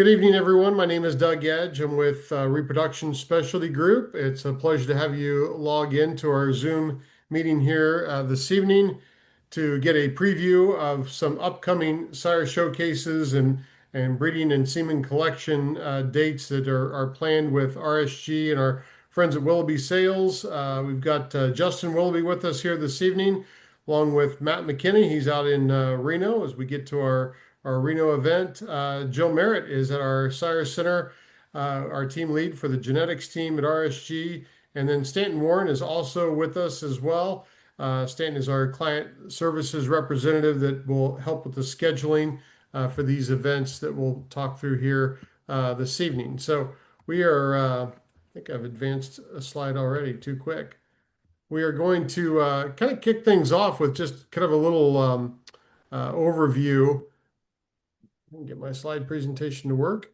Good evening, everyone. My name is Doug Edge. I'm with Reproduction Specialty Group. It's a pleasure to have you log into our Zoom meeting here this evening to get a preview of some upcoming sire showcases and breeding and semen collection dates that are planned with RSG and our friends at Willoughby Sales. We've got Justin Willoughby with us here this evening, along with Matt McKinney. He's out in Reno as we get to our Reno event. Joe Merritt is at our Sire Center, our team lead for the genetics team at RSG. And then Stanton Warren is also with us as well. Stanton is our client services representative that will help with the scheduling for these events that we'll talk through here this evening. So we are, I think I've advanced a slide already too quick. We are going to kind of kick things off with just kind of a little overview. Get my slide presentation to work.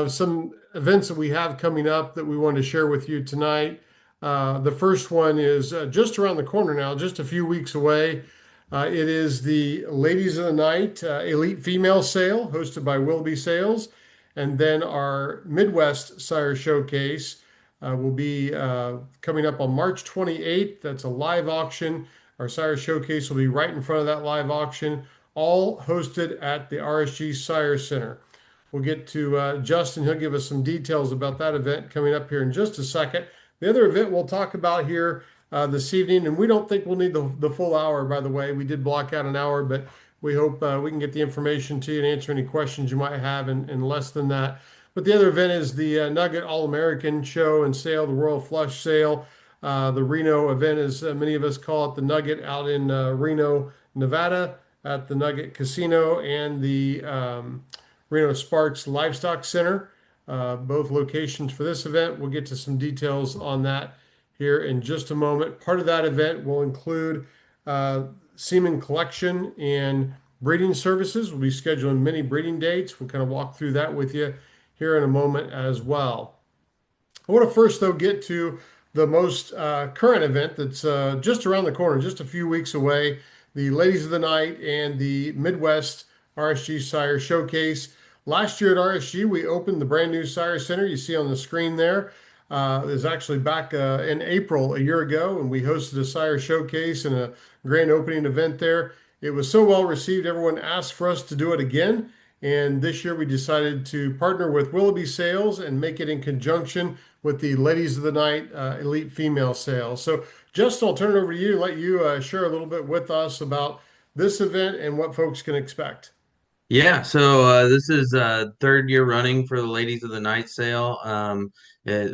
Some events that we have coming up that we want to share with you tonight. The first one is just around the corner now, just a few weeks away. It is the Ladies of the Night Elite Female Sale hosted by Willoughby Sales. And then our Midwest Sire Showcase will be coming up on March 28th. That's a live auction. Our Sire Showcase will be right in front of that live auction, all hosted at the RSG Sire Center. We'll get to Justin. He'll give us some details about that event coming up here in just a second. The other event we'll talk about here this evening, and we don't think we'll need the full hour, by the way. We did block out an hour, but we hope we can get the information to you and answer any questions you might have in less than that. But the other event is the Nugget All-American Show and Sale, the Royal Flush Sale. The Reno event, as many of us call it, the Nugget out in Reno, Nevada, at the Nugget Casino and the Reno Sparks Livestock Center. Both locations for this event. We'll get to some details on that here in just a moment. Part of that event will include semen collection and breeding services. We'll be scheduling many breeding dates. We'll kind of walk through that with you here in a moment as well. I want to first, though, get to the most current event that's just around the corner, just a few weeks away, the Ladies of the Night and the Midwest RSG Sire Showcase. Last year at RSG, we opened the brand new Sire Center you see on the screen there. It was actually back in April a year ago, and we hosted a Sire Showcase and a grand opening event there. It was so well received, everyone asked for us to do it again. And this year we decided to partner with Willoughby Sales and make it in conjunction with the Ladies of the Night Elite Female Sales. So Justin, I'll turn it over to you and let you share a little bit with us about this event and what folks can expect. Yeah, so this is third year running for the Ladies of the Night sale.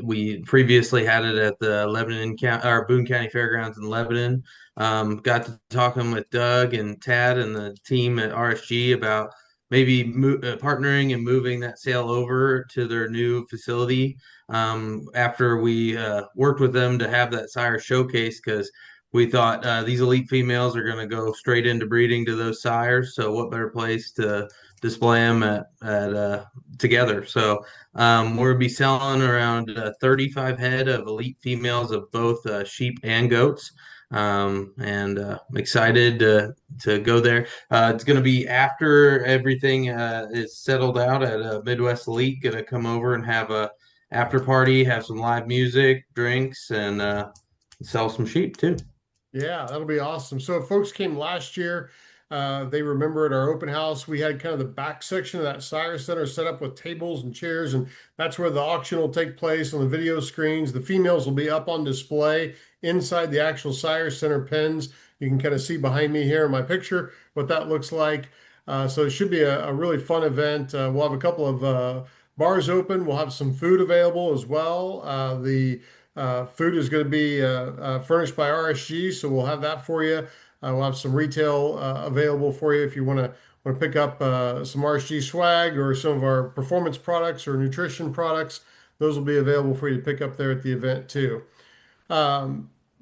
We previously had it at the Lebanon County or Boone County Fairgrounds in Lebanon. Got to talking with Doug and Tad and the team at RSG about maybe partnering and moving that sale over to their new facility after we worked with them to have that sire showcase because we thought these elite females are going to go straight into breeding to those sires. So what better place to display them at together? So we'll be selling around 35 head of elite females of both sheep and goats. And excited to go there. It's going to be after everything is settled out at Midwest Elite. Going to come over and have a after party, have some live music, drinks, and sell some sheep too. Yeah, that'll be awesome. So if folks came last year, they remember at our open house, we had kind of the back section of that Sire Center set up with tables and chairs, and that's where the auction will take place on the video screens. The females will be up on display inside the actual Sire Center pens. You can kind of see behind me here in my picture what that looks like. So it should be a really fun event. We'll have a couple of bars open. We'll have some food available as well. The food is going to be furnished by RSG, so we'll have that for you. We'll have some retail available for you if you want to pick up some RSG swag or some of our performance products or nutrition products. Those will be available for you to pick up there at the event too.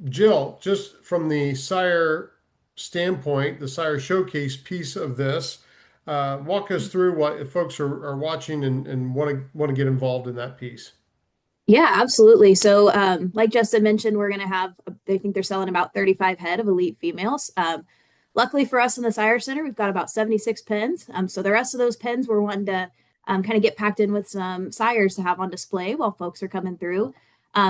Jill, just from the Sire standpoint, the Sire Showcase piece of this, walk us through what if folks are watching and want to get involved in that piece. Yeah, absolutely. So, like Justin mentioned, we're going to have, I think they're selling about 35 head of elite females. luckily for us in the Sire Center, we've got about 76 pens. So the rest of those pens we're wanting to kind of get packed in with some sires to have on display while folks are coming through.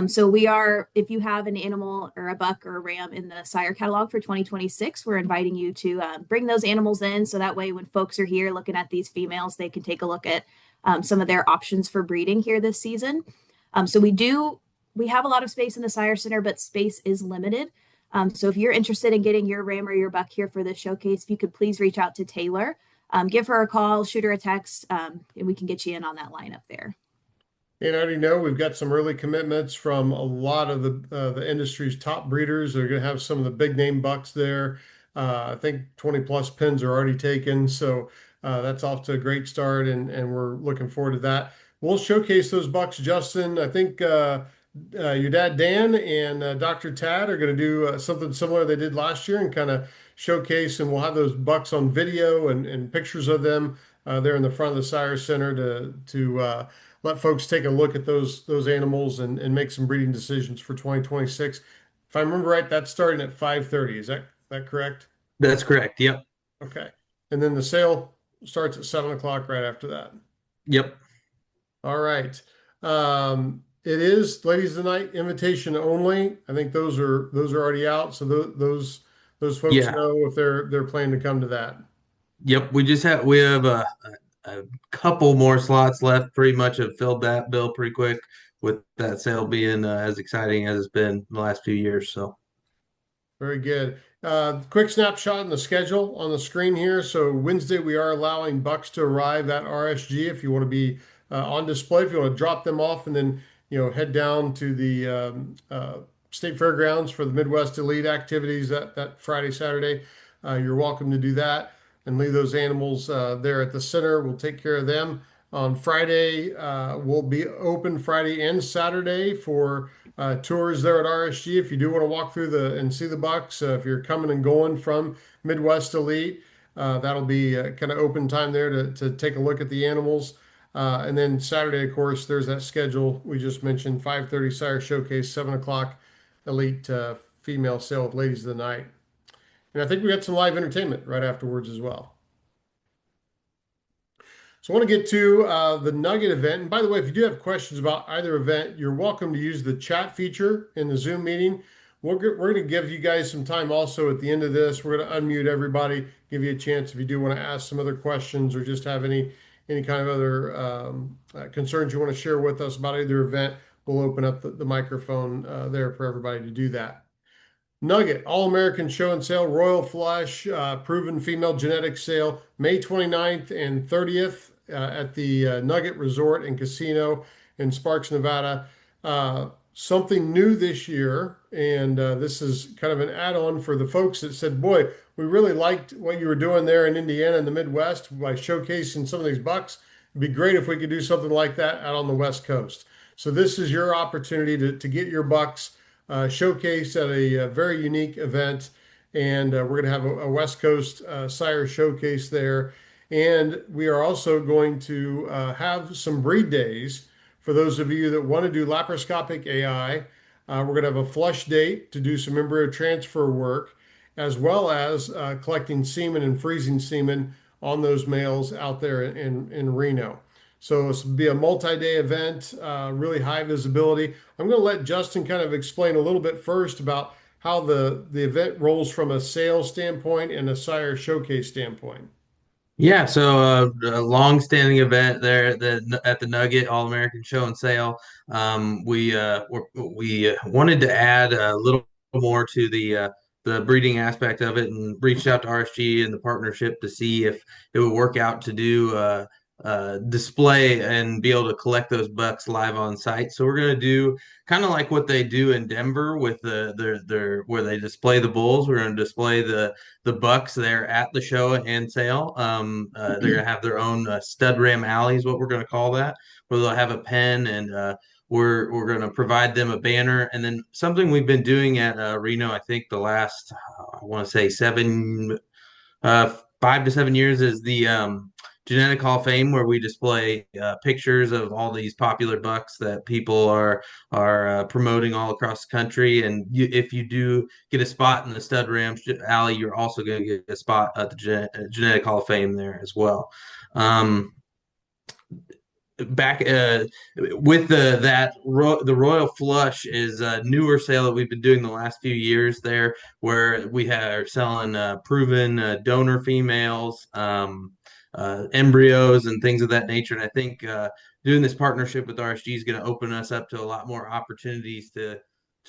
So we are, if you have an animal or a buck or a ram in the sire catalog for 2026, we're inviting you to bring those animals in. So that way, when folks are here looking at these females, they can take a look at some of their options for breeding here this season. So we have a lot of space in the Sire Center, but space is limited. So if you're interested in getting your ram or your buck here for this showcase, if you could please reach out to Taylor, give her a call, shoot her a text, and we can get you in on that lineup there. And I already know we've got some early commitments from a lot of the industry's top breeders. They're going to have some of the big name bucks there. I think 20 plus pins are already taken, so that's off to a great start, and we're looking forward to that. We'll showcase those bucks, Justin. I think your dad Dan and Dr. Tad are going to do something similar they did last year and kind of showcase, and we'll have those bucks on video and pictures of them there in the front of the Sire Center to let folks take a look at those animals and make some breeding decisions for 2026. If I remember right, that's starting at 5:30. Is that correct? That's correct. Yep. Okay. And then the sale starts at 7 o'clock right after that. Yep. All right. It is Ladies of the Night invitation only. I think those are already out, so those folks Yeah. know if they're planning to come to that. Yep. We have a couple more slots left. Pretty much have filled that bill pretty quick with that sale being as exciting as it's been the last few years. So Very good. Quick snapshot in the schedule on the screen here. So Wednesday, we are allowing bucks to arrive at RSG if you want to be on display, if you want to drop them off and then, head down to the State Fairgrounds for the Midwest Elite activities that Friday, Saturday. You're welcome to do that and leave those animals there at the center. We'll take care of them. On Friday, we'll be open Friday and Saturday for tours there at RSG. If you do want to walk through and see the bucks, if you're coming and going from Midwest Elite, that'll be kind of open time there to take a look at the animals. And then Saturday, of course, there's that schedule we just mentioned: 5:30 Sire Showcase, 7 o'clock Elite female sale with Ladies of the Night. And I think we got some live entertainment right afterwards as well. So I want to get to the Nugget event. And by the way, if you do have questions about either event, you're welcome to use the chat feature in the Zoom meeting. We're going to give you guys some time also at the end of this. We're going to unmute everybody, give you a chance if you do want to ask some other questions or just have any kind of other concerns you want to share with us about either event. We'll open up the microphone there for everybody to do that. Nugget, All-American Show and Sale, Royal Flush, Proven Female Genetics Sale, May 29th and 30th at the Nugget Resort and Casino in Sparks, Nevada. Something new this year, and this is kind of an add-on for the folks that said, boy, we really liked what you were doing there in Indiana and the Midwest by showcasing some of these bucks. It'd be great if we could do something like that out on the West Coast. So this is your opportunity to get your bucks showcased at a very unique event, and we're going to have a West Coast Sire Showcase there. And we are also going to have some breed days for those of you that want to do laparoscopic AI. We're going to have a flush date to do some embryo transfer work, as well as collecting semen and freezing semen on those males out there in Reno. So this will be a multi-day event, really high visibility. I'm going to let Justin kind of explain a little bit first about how the event rolls from a sales standpoint and a Sire Showcase standpoint. yeah, so a long-standing event there at the Nugget All-American Show and Sale. We wanted to add a little more to the breeding aspect of it, and reached out to RSG and the partnership to see if it would work out to do display and be able to collect those bucks live on site. So we're going to do kind of like what they do in Denver with their where they display the bulls. We're going to display the bucks there at the show and sale. They're going to have their own stud ram alley is what we're going to call that, where they'll have a pen, and we're going to provide them a banner. And then something we've been doing at Reno, I think the last I want to say 5 to 7 years, is the Genetic Hall of Fame where we display pictures of all these popular bucks that people are promoting all across the country. And if you do get a spot in the stud rams alley, you're also going to get a spot at the Genetic Hall of Fame there as well. Um, back with the Royal Flush is a newer sale that we've been doing the last few years there, where we are selling proven donor females, embryos, and things of that nature. And I think doing this partnership with RSG is going to open us up to a lot more opportunities to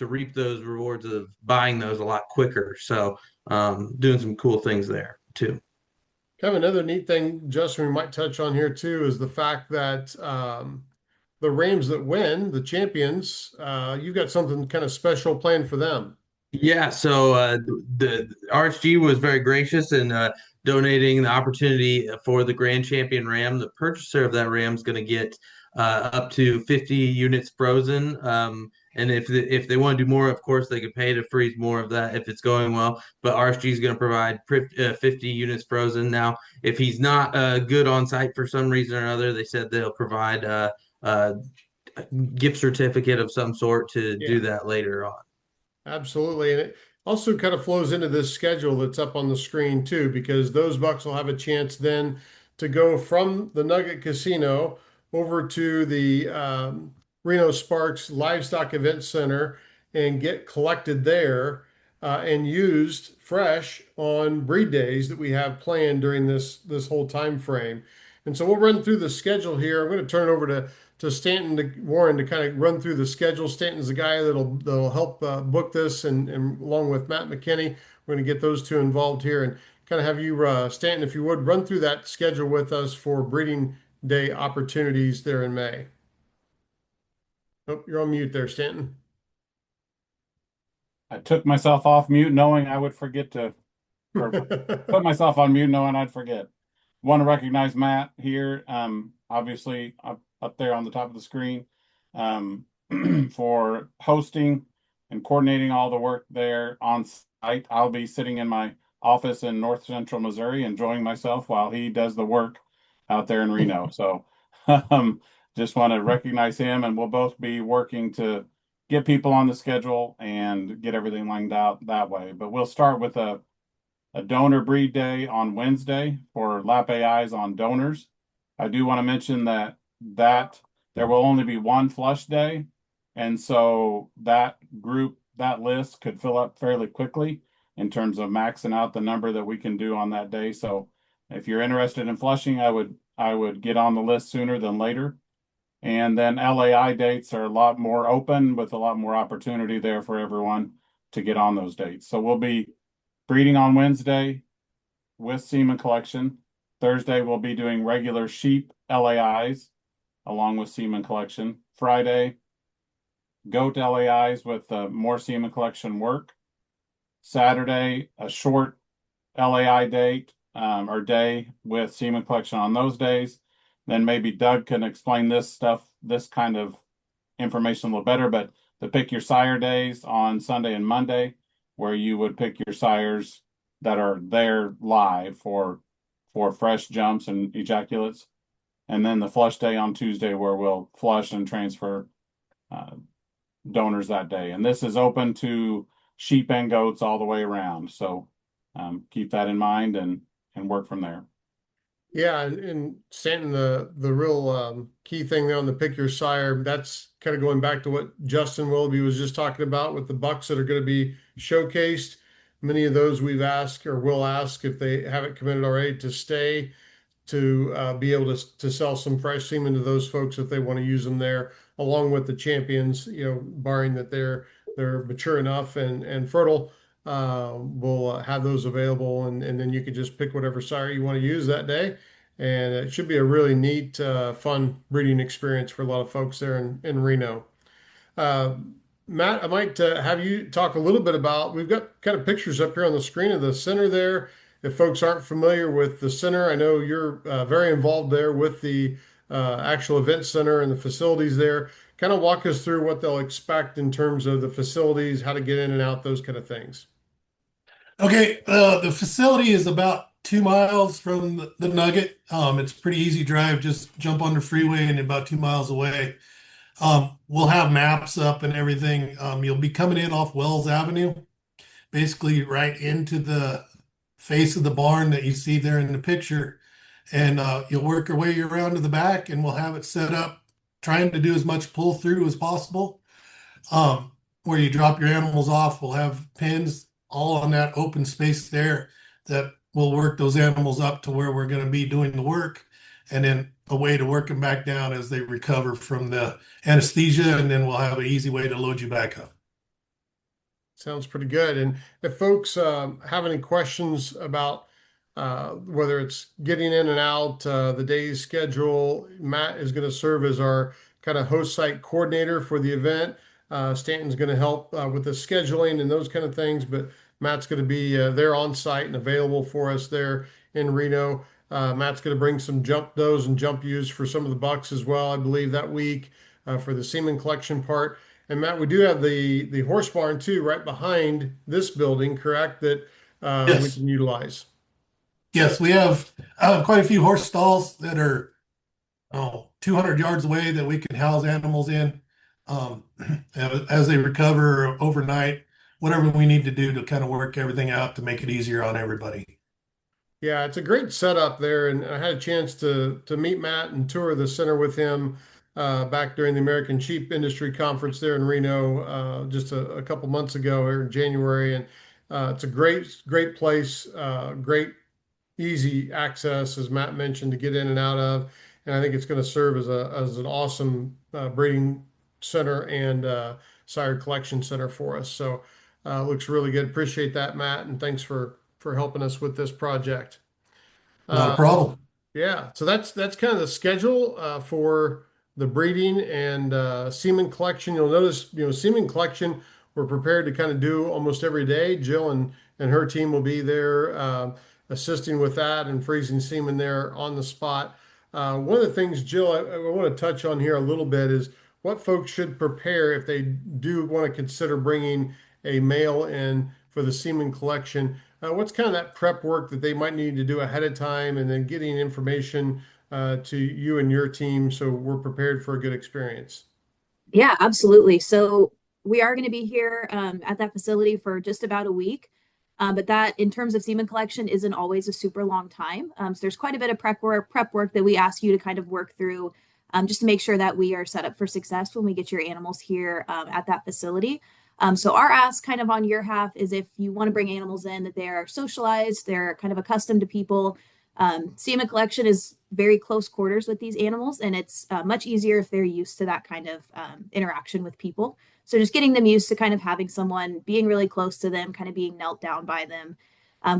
reap those rewards of buying those a lot quicker. So doing some cool things there too. Kind of another neat thing, Justin, we might touch on here too, is the fact that the Rams that win, the champions, you've got something kind of special planned for them. Yeah, so the RSG was very gracious in donating the opportunity for the Grand Champion Ram. The purchaser of that ram is going to get up to 50 units frozen. And if they want to do more, of course, they could pay to freeze more of that if it's going well. But RSG is going to provide 50 units frozen. Now, if he's not good on site for some reason or other, they said they'll provide a gift certificate of some sort to do Yeah. that later on. Absolutely. And it also kind of flows into this schedule that's up on the screen too, because those bucks will have a chance then to go from the Nugget Casino over to the Reno Sparks Livestock Event Center and get collected there and used fresh on breed days that we have planned during this whole time frame. And so we'll run through the schedule here. I'm going to turn it over to Stanton Warren to kind of run through the schedule. Stanton's the guy that'll help book this, and along with Matt McKinney, we're going to get those two involved here and kind of have you, Stanton, if you would, run through that schedule with us for breeding day opportunities there in May. Oh, you're on mute there, Stanton. I took myself off mute knowing I would forget to, or put myself on mute knowing I'd forget. Want to recognize Matt here, obviously up there on the top of the screen, for hosting and coordinating all the work there on site. I'll be sitting in my office in North Central Missouri, enjoying myself while he does the work out there in Reno. So just want to recognize him, and we'll both be working to get people on the schedule and get everything lined out that way. But we'll start with a donor breed day on Wednesday for lap AIs on donors. I do want to mention that there will only be one flush day. And so that list could fill up fairly quickly in terms of maxing out the number that we can do on that day. So if you're interested in flushing, I would get on the list sooner than later. And then LAI dates are a lot more open with a lot more opportunity there for everyone to get on those dates. So we'll be breeding on Wednesday with semen collection. Thursday, we'll be doing regular sheep LAIs along with semen collection. Friday, goat LAIs with more semen collection work. Saturday, a short LAI date or day with semen collection on those days. Then maybe Doug can explain this kind of information a little better, but the pick your sire days on Sunday and Monday, where you would pick your sires that are there live for fresh jumps and ejaculates. And then the flush day on Tuesday, where we'll flush and transfer donors that day. And this is open to sheep and goats all the way around. So keep that in mind and work from there. Yeah, and Stanton, the real key thing there on the pick your sire, that's kind of going back to what Justin Willoughby was just talking about with the bucks that are going to be showcased. Many of those we've asked or will ask if they haven't committed already to stay to be able to sell some fresh semen to those folks if they want to use them there, along with the champions, barring that they're mature enough and fertile. We'll have those available, and then you can just pick whatever sire you want to use that day. And it should be a really neat, fun breeding experience for a lot of folks there in Reno. Uh, Matt, I might have you talk a little bit about, we've got kind of pictures up here on the screen of the center there. If folks aren't familiar with the center, I know you're very involved there with the actual event center and the facilities there. Kind of walk us through what they'll expect in terms of the facilities, how to get in and out, those kind of things. Okay, the facility is about 2 miles from the Nugget. It's a pretty easy drive. Just jump on the freeway and about 2 miles away. We'll have maps up and everything. You'll be coming in off Wells Avenue, basically right into the face of the barn that you see there in the picture. And you'll work your way around to the back, and we'll have it set up, trying to do as much pull through as possible. Where you drop your animals off, we'll have pins all on that open space there that will work those animals up to where we're going to be doing the work, and then a way to work them back down as they recover from the anesthesia, and then we'll have an easy way to load you back up. Sounds pretty good. And if folks have any questions about whether it's getting in and out, the day's schedule, Matt is going to serve as our kind of host site coordinator for the event. Stanton's going to help with the scheduling and those kind of things, but Matt's going to be there on site and available for us there in Reno. Matt's going to bring some jump does and jump ewes for some of the bucks as well, I believe, that week for the semen collection part. And Matt, we do have the horse barn too, right behind this building, correct? That we Yes. can utilize. Yes, we have quite a few horse stalls that are 200 yards away that we can house animals in as they recover overnight, whatever we need to do to kind of work everything out to make it easier on everybody. Yeah, it's a great setup there, and I had a chance to meet Matt and tour the center with him back during the American Sheep Industry Conference there in Reno just a couple months ago here in January, and it's a great place, great easy access, as Matt mentioned, to get in and out of, and I think it's going to serve as an awesome breeding center and sire collection center for us. So looks really good. Appreciate that, Matt, and thanks for helping us with this project. Not a problem. Yeah, so that's kind of the schedule for the breeding and semen collection. You'll notice, semen collection we're prepared to kind of do almost every day. Jill and her team will be there assisting with that and freezing semen there on the spot. One of the things, Jill, I want to touch on here a little bit is what folks should prepare if they do want to consider bringing a male in for the semen collection. What's kind of that prep work that they might need to do ahead of time, and then getting information to you and your team so we're prepared for a good experience? Yeah, absolutely. So we are going to be here at that facility for just about a week. But that, in terms of semen collection, isn't always a super long time. So there's quite a bit of prep work that we ask you to kind of work through just to make sure that we are set up for success when we get your animals here at that facility. So our ask kind of on your half is, if you want to bring animals in, that they are socialized, they're kind of accustomed to people. Semen collection is very close quarters with these animals, and it's much easier if they're used to that kind of interaction with people. So just getting them used to kind of having someone being really close to them, kind of being knelt down by them.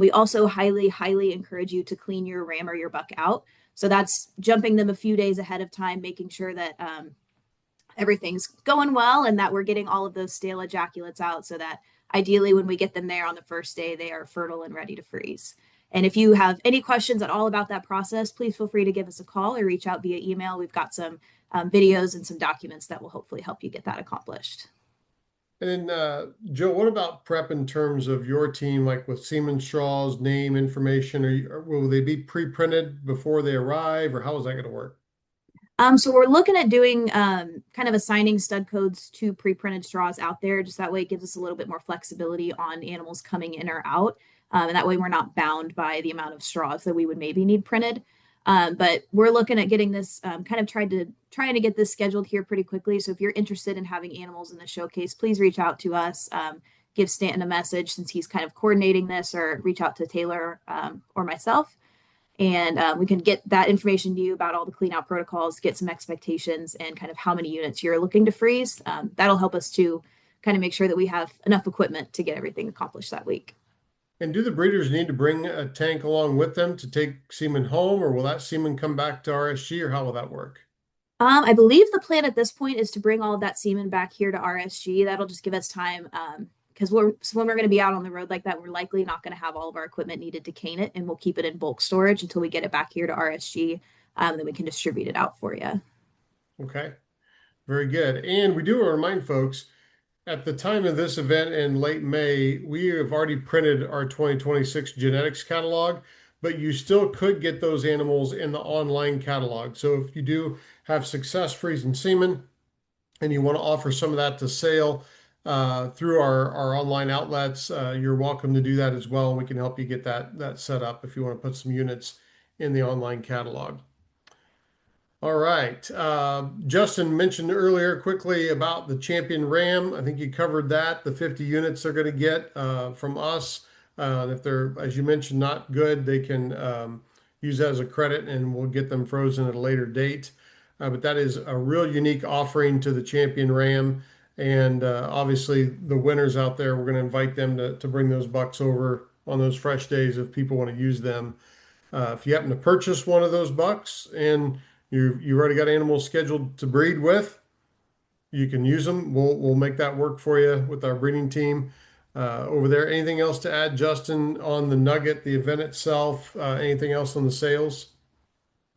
We also highly, highly encourage you to clean your ram or your buck out. So that's jumping them a few days ahead of time, making sure that everything's going well and that we're getting all of those stale ejaculates out, so that ideally when we get them there on the first day, they are fertile and ready to freeze. And if you have any questions at all about that process, please feel free to give us a call or reach out via email. We've got some videos and some documents that will hopefully help you get that accomplished. And then, Joe, what about prep in terms of your team, like with semen straws, name information? Will they be pre-printed before they arrive, or how is that going to work? So we're looking at doing kind of assigning stud codes to pre-printed straws out there. Just that way it gives us a little bit more flexibility on animals coming in or out. And that way we're not bound by the amount of straws that we would maybe need printed. But we're looking at getting this kind of trying to get this scheduled here pretty quickly. So if you're interested in having animals in the showcase, please reach out to us. Give Stanton a message, since he's kind of coordinating this, or reach out to Taylor or myself. And we can get that information to you about all the clean out protocols, get some expectations, and kind of how many units you're looking to freeze. That'll help us to kind of make sure that we have enough equipment to get everything accomplished that week. And do the breeders need to bring a tank along with them to take semen home, or will that semen come back to RSG, or how will that work? I believe the plan at this point is to bring all of that semen back here to RSG. That'll just give us time, because when we're going to be out on the road like that, we're likely not going to have all of our equipment needed to cane it, and we'll keep it in bulk storage until we get it back here to RSG, then we can distribute it out for you. Okay, very good. And we do want to remind folks, at the time of this event in late May, we have already printed our 2026 genetics catalog. but you still could get those animals in the online catalog. So if you do have success freezing semen and you want to offer some of that to sale through our online outlets, you're welcome to do that as well. And we can help you get that set up if you want to put some units in the online catalog. All right. Justin mentioned earlier quickly about the Champion Ram. I think you covered that. The 50 units they're going to get from us. If they're, as you mentioned, not good, they can use that as a credit and we'll get them frozen at a later date. But that is a real unique offering to the Champion Ram. And obviously, the winners out there, we're going to invite them to bring those bucks over on those fresh days if people want to use them. If you happen to purchase one of those bucks and you already got animals scheduled to breed with, you can use them. We'll make that work for you with our breeding team over there. Anything else to add, Justin, on the Nugget, the event itself? Anything else on the sales?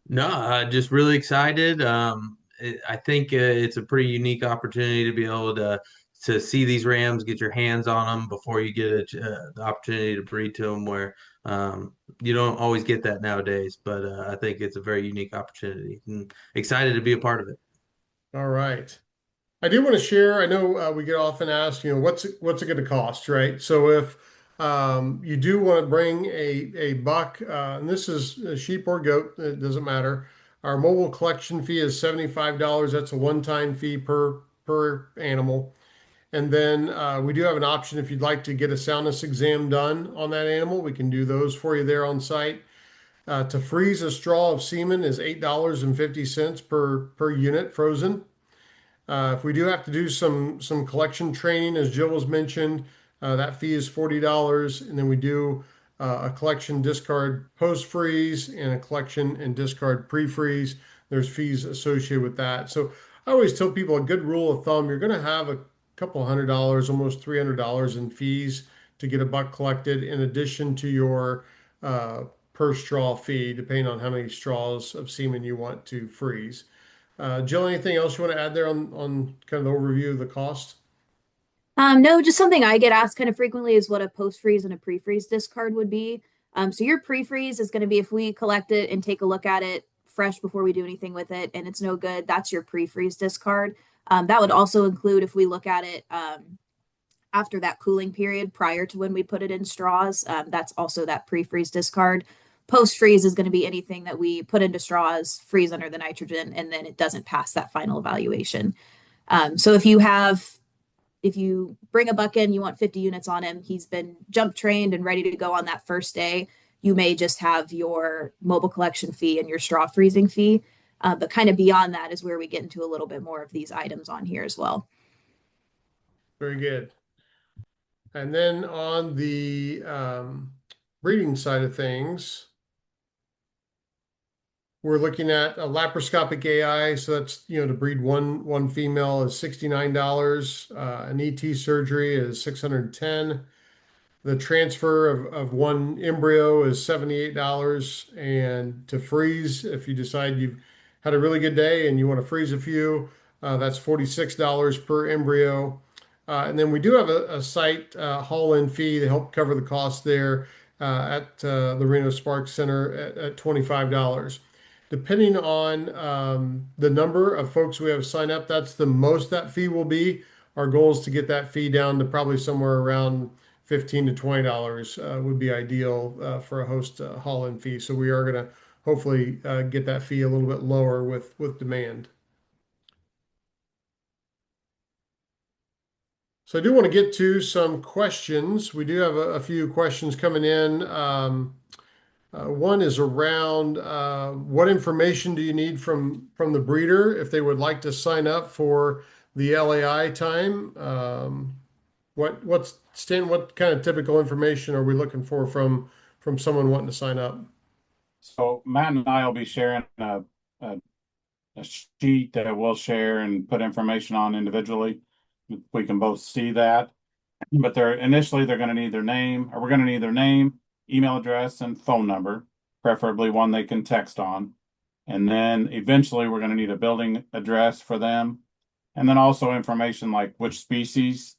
No, just really excited. I think it's a pretty unique opportunity to be able to see these rams, get your hands on them before you get the opportunity to breed to them, where you don't always get that nowadays. But I think it's a very unique opportunity, and excited to be a part of it. All right. I do want to share. I know we get often asked, what's it going to cost, right? So if you do want to bring a buck, and this is a sheep or goat, it doesn't matter. Our mobile collection fee is $75. That's a one-time fee per animal. And then we do have an option if you'd like to get a soundness exam done on that animal. We can do those for you there on site. To freeze a straw of semen is $8.50 per unit frozen. If we do have to do some collection training, as Jill was mentioned, that fee is $40. And then we do a collection discard post freeze and a collection and discard pre freeze. There's fees associated with that. So I always tell people a good rule of thumb: you're going to have a couple $100, almost $300 in fees to get a buck collected, in addition to your per straw fee, depending on how many straws of semen you want to freeze. Jill, anything else you want to add there on kind of the overview of the cost? No, just something I get asked kind of frequently is what a post-freeze and a pre-freeze discard would be. So your pre-freeze is going to be if we collect it and take a look at it fresh before we do anything with it and it's no good, that's your pre-freeze discard. That would also include if we look at it after that cooling period prior to when we put it in straws. That's also that pre-freeze discard. Post-freeze is going to be anything that we put into straws, freeze under the nitrogen, and then it doesn't pass that final evaluation. So if you bring a buck in, you want 50 units on him, he's been jump trained and ready to go on that first day, you may just have your mobile collection fee and your straw freezing fee. But kind of beyond that is where we get into a little bit more of these items on here as well. Very good. And then on the breeding side of things, we're looking at a laparoscopic AI. So that's, to breed one female is $69. An ET surgery is $610. The transfer of one embryo is $78. And to freeze, if you decide you've had a really good day and you want to freeze a few, that's $46 per embryo. And then we do have a site haul-in fee to help cover the cost there at the Reno Sparks Center at $25. Depending on the number of folks we have sign up, that's the most that fee will be. Our goal is to get that fee down to probably somewhere around $15 to $20 would be ideal for a host haul-in fee. So we are going to hopefully get that fee a little bit lower with demand. So I do want to get to some questions. We do have a few questions coming in. One is around what information do you need from the breeder if they would like to sign up for the LAI time? What kind of typical information are we looking for from someone wanting to sign up? So Matt and I will be sharing a sheet that we'll share and put information on individually. We can both see that, but we're going to need their name, or we're going to need their name, email address, and phone number, preferably one they can text on. And then eventually we're going to need a building address for them. And then also information like which species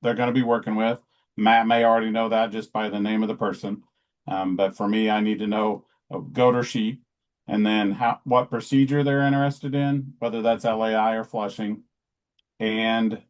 they're going to be working with. Matt may already know that just by the name of the person. But for me, I need to know a goat or sheep, and then what procedure they're interested in, whether that's LAI or flushing, and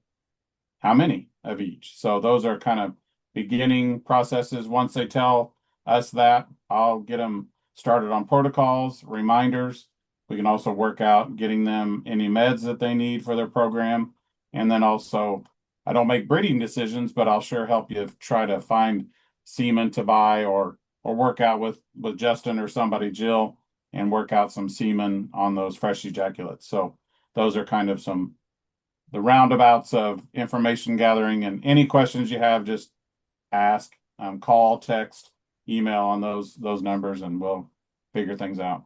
how many of each. So those are kind of beginning processes. Once they tell us that, I'll get them started on protocols, reminders. We can also work out getting them any meds that they need for their program. And then also, I don't make breeding decisions, but I'll sure help you try to find semen to buy or work out with Justin or somebody, Jill, and work out some semen on those fresh ejaculates. So those are kind of the roundabouts of information gathering, and any questions you have, just ask, call, text, email on those numbers, and we'll figure things out.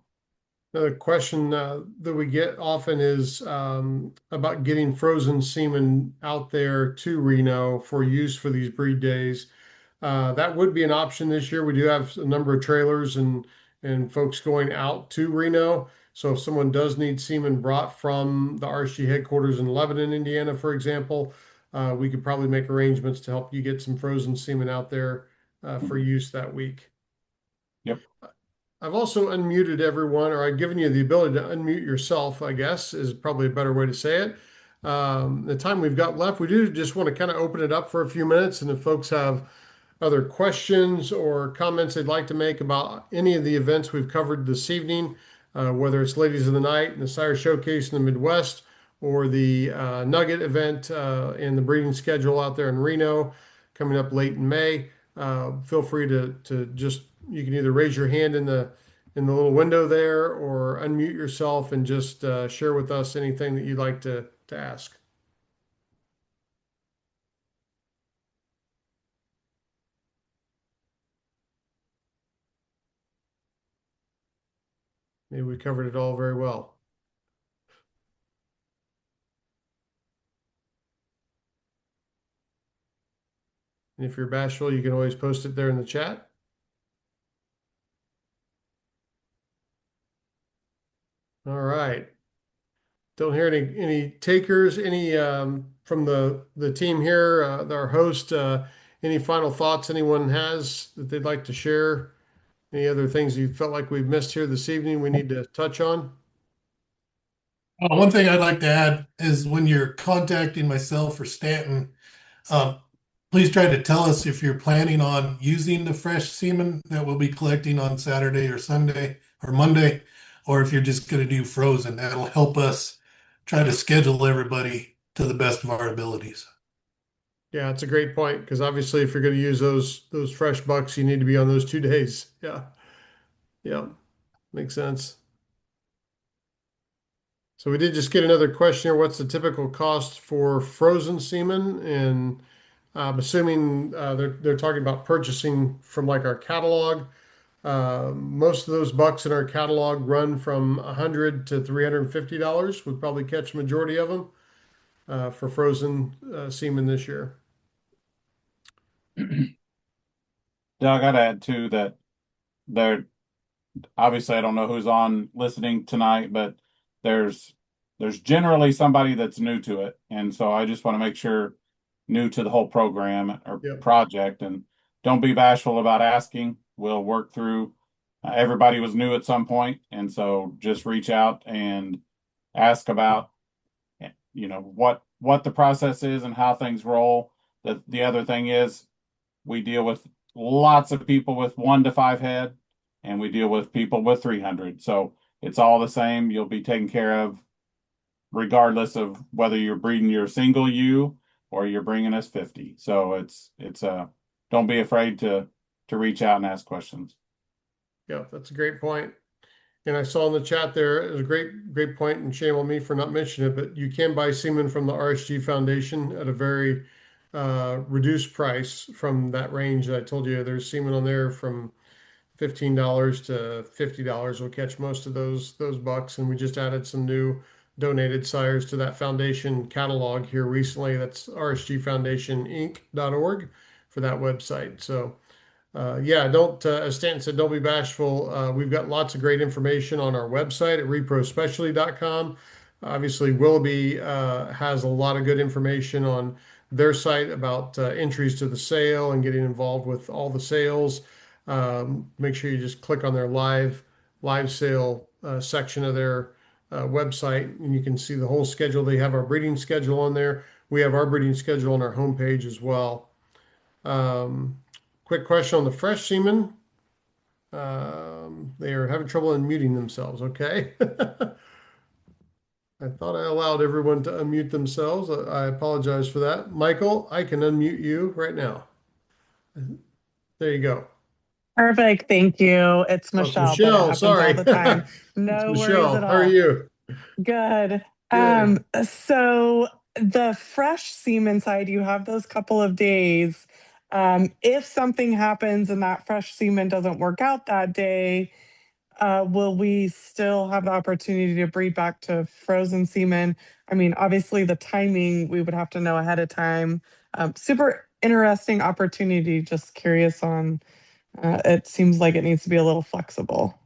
Another question that we get often is about getting frozen semen out there to Reno for use for these breed days. That would be an option this year. We do have a number of trailers and folks going out to Reno. So if someone does need semen brought from the RSG headquarters in Lebanon, Indiana, for example, we could probably make arrangements to help you get some frozen semen out there for use that week. Yep. I've also unmuted everyone, or I've given you the ability to unmute yourself, I guess, is probably a better way to say it. The time we've got left, we do just want to kind of open it up for a few minutes. And if folks have other questions or comments they'd like to make about any of the events we've covered this evening, whether it's Ladies of the Night and the Sire Showcase in the Midwest, or the Nugget event and the breeding schedule out there in Reno coming up late in May, feel free to just, you can either raise your hand in the little window there or unmute yourself and just share with us anything that you'd like to ask. Maybe we covered it all very well. And if you're bashful, you can always post it there in the chat. All right. Don't hear any takers, any from the team here, our host. Any final thoughts anyone has that they'd like to share? Any other things you felt like we've missed here this evening we need to touch on? One thing I'd like to add is when you're contacting myself or Stanton, please try to tell us if you're planning on using the fresh semen that we'll be collecting on Saturday or Sunday or Monday, or if you're just going to do frozen. That'll help us try to schedule everybody to the best of our abilities. Yeah, it's a great point because obviously if you're going to use those fresh bucks, you need to be on those 2 days. Yeah. Yeah. Makes sense. So we did just get another question here. What's the typical cost for frozen semen? And I'm assuming they're talking about purchasing from like our catalog. Most of those bucks in our catalog run from $100 to $350. Would probably catch the majority of them for frozen semen this year. Doug, I'd add too that there, obviously I don't know who's on listening tonight, but there's generally somebody that's new to it. And so I just want to make sure new to the whole program or Yep. project, and don't be bashful about asking. We'll work through. Everybody was new at some point, and so just reach out and ask about, what the process is and how things roll. The other thing is we deal with lots of people with 1 to 5 head, and we deal with people with 300. So it's all the same. You'll be taken care of regardless of whether you're breeding your single ewe or you're bringing us 50. So it's don't be afraid to reach out and ask questions. Yeah, that's a great point. And I saw in the chat there, it was a great point, and shame on me for not mentioning it, but you can buy semen from the RSG Foundation at a very reduced price from that range that I told you. There's semen on there from $15 to $50. We'll catch most of those bucks, and we just added some new donated sires to that foundation catalog here recently. That's rsgfoundationinc.org for that website. So yeah, don't, as Stanton said, don't be bashful. We've got lots of great information on our website at reprospecialty.com. Obviously, Willoughby has a lot of good information on their site about entries to the sale and getting involved with all the sales. Make sure you just click on their live sale section of their website, and you can see the whole schedule. They have our breeding schedule on there. We have our breeding schedule on our homepage as well. Quick question on the fresh semen. They are having trouble unmuting themselves. Okay. I thought I allowed everyone to unmute themselves. I apologize for that. Michael, I can unmute you right now. There you go. Perfect. Thank you. It's Oh, it's Michelle, but it Michelle. happens all Sorry. the time. It's No worries at Michelle. How are all. you? Good. Good. So the fresh semen side, you have those couple of days. If something happens and that fresh semen doesn't work out that day, will we still have the opportunity to breed back to frozen semen? I mean, obviously the timing we would have to know ahead of time. Super interesting opportunity. Just curious on. It seems like it needs to be a little flexible.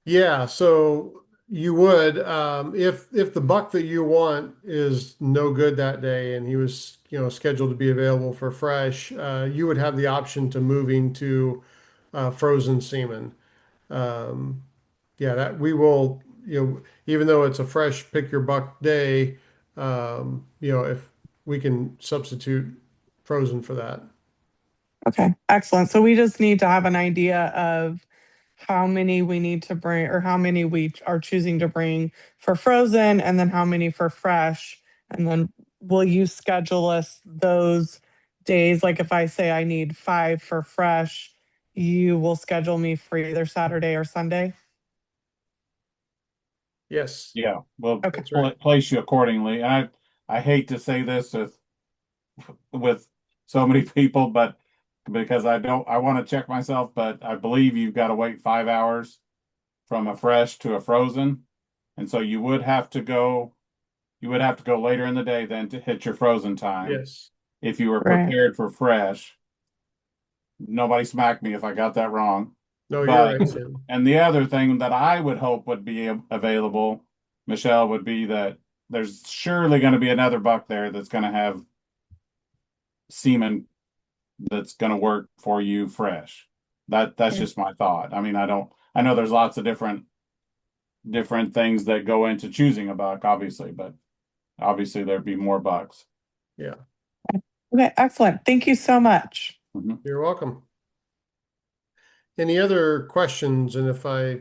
Yeah, so you would if the buck that you want is no good that day and he was scheduled to be available for fresh, you would have the option to moving to frozen semen. Um, yeah, that we will, even though it's a fresh pick your buck day, if we can substitute frozen for that. Okay, excellent. So we just need to have an idea of how many we need to bring or how many we are choosing to bring for frozen and then how many for fresh. And then will you schedule us those days? Like if I say I need 5 for fresh, you will schedule me for either Saturday or Sunday? Yes, Yeah, we'll Okay. that's right. place you accordingly. And I hate to say this with so many people, but because I want to check myself, but I believe you've got to wait 5 hours from a fresh to a frozen. And so you would have to go later in the day then to hit your frozen time. Yes. If you were Right. prepared for fresh, nobody smacked me if I got that wrong. No, you're But, right, Sam. and the other thing that I would hope would be available, Michelle, would be that there's surely going to be another buck there that's going to have semen that's going to work for you fresh. That's Okay. just my thought. I mean, I know there's lots of different things that go into choosing a buck, obviously, but obviously there'd be more bucks. Yeah, Okay, excellent. Thank you so much. Mhm. you're welcome. Any other questions? And if I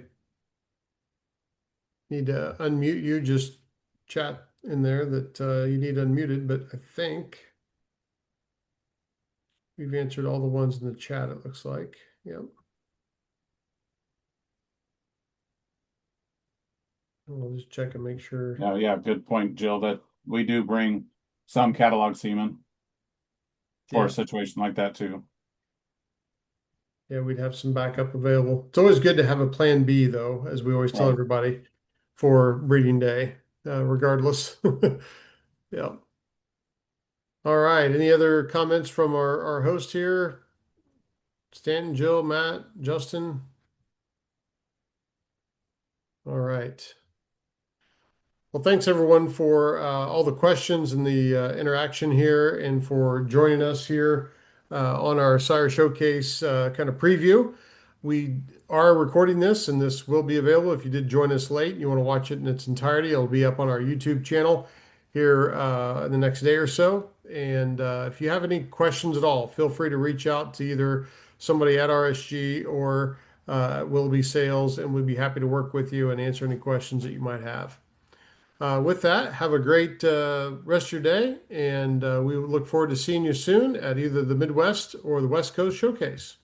need to unmute you, just chat in there that you need unmuted. But I think we've answered all the ones in the chat, it looks like. Yep. I'll just check and make sure. Yeah, good point, Jill, that we do bring some catalog semen for Yeah. a situation like that too. Yeah, we'd have some backup available. It's always good to have a plan B, though, as we always tell Right. everybody for breeding day, regardless. Yeah. All right. Any other comments from our host here? Stanton, Jill, Matt, Justin? All right. Well, thanks everyone for all the questions and the interaction here and for joining us here on our Sire Showcase kind of preview. We are recording this and this will be available if you did join us late and you want to watch it in its entirety. It'll be up on our YouTube channel here in the next day or so. And if you have any questions at all, feel free to reach out to either somebody at RSG or Willoughby Sales, and we'd be happy to work with you and answer any questions that you might have. With that, have a great rest of your day, and we look forward to seeing you soon at either the Midwest or the West Coast Showcase.